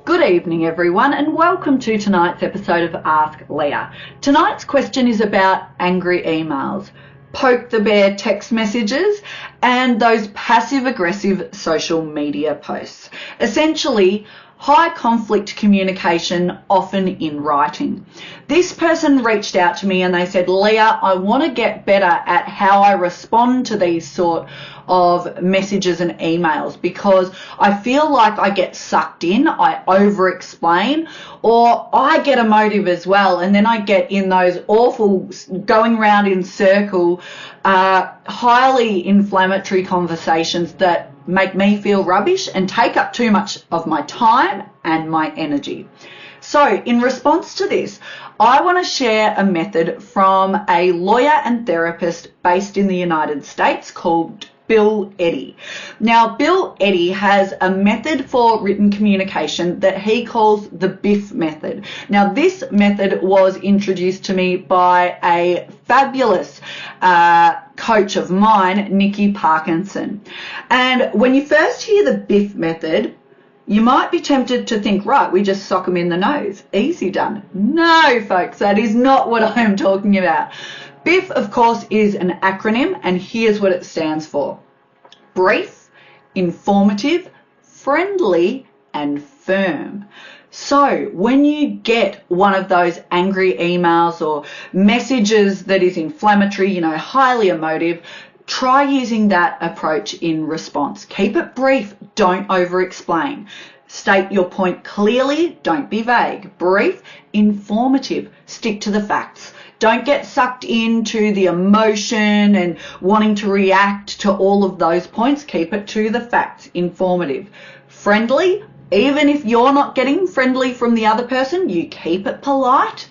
Good evening everyone, and welcome to tonight's episode of Ask Leah. Tonight's question is about angry emails, poke the bear text messages, and those passive aggressive social media posts. Essentially, high conflict communication, often in writing. This person reached out to me and they said, Leah, I want to get better at how I respond to these sort of messages and emails because I feel like I get sucked in, I over-explain, or I get emotive as well, and then I get in those awful going round in circle, highly inflammatory conversations that make me feel rubbish and take up too much of my time and my energy. So in response to this, I want to share a method from a lawyer and therapist based in the United States called Bill Eddy. Now, Bill Eddy has a method for written communication that he calls the BIFF method. Now, this method was introduced to me by a fabulous coach of mine, Nikki Parkinson. And when you first hear the BIFF method, you might be tempted to think, right, we just sock them in the nose. Easy done. No, folks, that is not what I am talking about. BIFF, of course, is an acronym, and here's what it stands for. Brief, informative, friendly, and firm. So when you get one of those angry emails or messages that is inflammatory, highly emotive, try using that approach in response. Keep it brief. Don't over-explain. State your point clearly. Don't be vague. Brief, informative. Stick to the facts. Don't get sucked into the emotion and wanting to react to all of those points. Keep it to the facts. Informative. Friendly. Even if you're not getting friendly from the other person, you keep it polite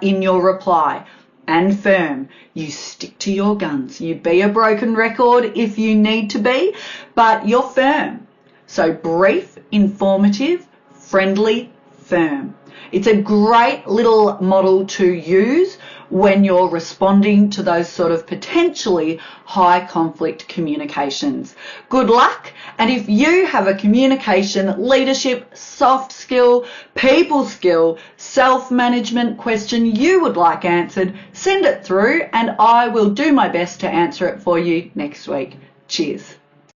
in your reply. And firm. You stick to your guns. You be a broken record if you need to be, but you're firm. So brief, informative, friendly, firm. It's a great little model to use when you're responding to those sort of potentially high conflict communications. Good luck. And if you have a communication, leadership, soft skill, people skill, self-management question you would like answered, send it through and I will do my best to answer it for you next week. Cheers.